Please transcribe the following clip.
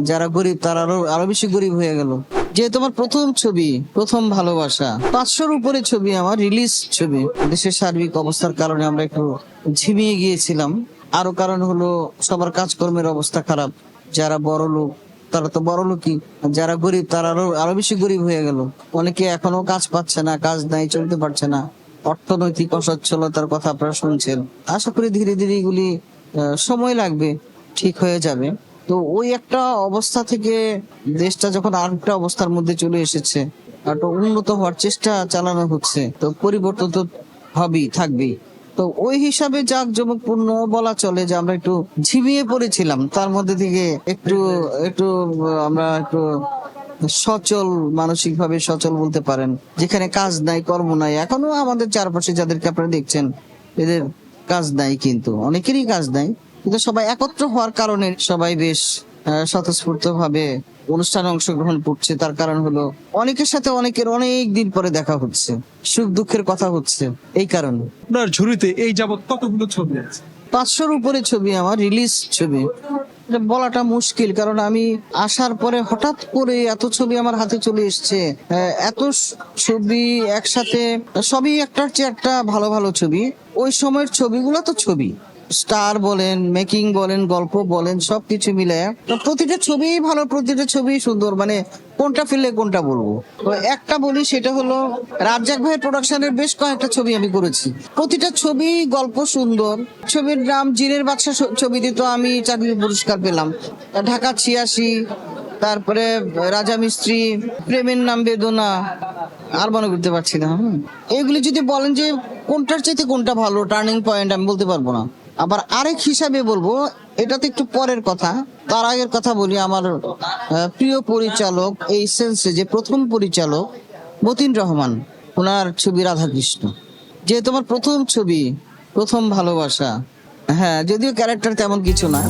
যারা গরিব তারা আরো আরো বেশি গরিব হয়ে গেল। যে তোমার প্রথম ছবি, প্রথম ভালোবাসা, 500-র উপরে ছবি আমার রিলিজ ছবি। দেশের সার্বিক অবস্থার কারণে আমরা একটু ঝিমিয়ে গিয়েছিলাম। আরো কারণ হলো সবার কাজকর্মের অবস্থা খারাপ। যারা বড় লোক তারা তো বড় লোকই, যারা গরিব তারা আরো আরো বেশি গরিব হয়ে গেল। অনেকে এখনো কাজ পাচ্ছে না, কাজ নাই, চলতে পারছে না। অর্থনৈতিক অসচ্ছলতার কথা আপনারা শুনছেন। আশা করি ধীরে ধীরে এগুলি সময় লাগবে, ঠিক হয়ে যাবে। তো ওই একটা অবস্থা থেকে দেশটা যখন আর একটা অবস্থার মধ্যে চলে এসেছে, একটা উন্নত হওয়ার চেষ্টা চালানো হচ্ছে, তো পরিবর্তন তো হবেই, থাকবেই। তো ওই হিসাবে জাঁকজমকপূর্ণ বলা চলে যে আমরা একটু ঝিমিয়ে পড়েছিলাম। তার মধ্যে থেকে একটু একটু আমরা একটু সচল, মানসিক ভাবে সচল বলতে পারেন। যেখানে কাজ নাই, কর্ম নাই, এখনো আমাদের চারপাশে যাদেরকে আপনারা দেখছেন এদের কাজ নাই, কিন্তু অনেকেরই কাজ নাই। কিন্তু সবাই একত্র হওয়ার কারণে সবাই বেশ স্বতঃস্ফূর্ত ভাবে অনুষ্ঠানে অংশগ্রহণ করছে। তার কারণ হলো অনেকের সাথে অনেকের অনেক দিন পরে দেখা হচ্ছে, সুখ দুঃখের কথা হচ্ছে। এই কারণে আপনার ঝুড়িতে এই যাবত কতগুলো ছবি আছে? 500-র উপরে ছবি আমার রিলিজ ছবি। এটা বলাটা মুশকিল, কারণ আমি আসার পরে হঠাৎ করে এত ছবি আমার হাতে চলে এসছে। এত ছবি একসাথে, সবই একটার চেয়ে একটা ভালো ভালো ছবি। ওই সময়ের ছবিগুলো তো ছবি, স্টার বলেন, মেকিং বলেন, গল্প বলেন, সবকিছু মিলে প্রতিটা ছবি ভালো, প্রতিটা ছবি সুন্দর। মানে কোনটা ফেললে কোনটা বলবো। তো একটা বলি, সেটা হলো রাজ্জাক ভাইয়ের প্রোডাকশনের বেশ কয়েকটা ছবি আমি করেছি। প্রতিটা ছবি গল্প সুন্দর। ছবির নাম জিনের বাদশা ছবিতে তো আমি চাকরি পুরস্কার পেলাম। ঢাকা 86, তারপরে রাজা মিস্ত্রি, প্রেমের নাম বেদনা, আর মনে করতে পারছি না। এগুলি যদি বলেন যে কোনটার চাইতে কোনটা ভালো, টার্নিং পয়েন্ট, আমি বলতে পারবো না। আবার আরেক হিসাবে বলবো, এটা তো একটু পরের কথা। তার আগের কথা বলি, আমার প্রিয় পরিচালক এই সেন্সে যে প্রথম পরিচালক মতিন রহমান, ওনার ছবি রাধাকৃষ্ণ। যে তোমার প্রথম ছবি, প্রথম ভালোবাসা। হ্যাঁ, যদিও ক্যারেক্টার তেমন কিছু না।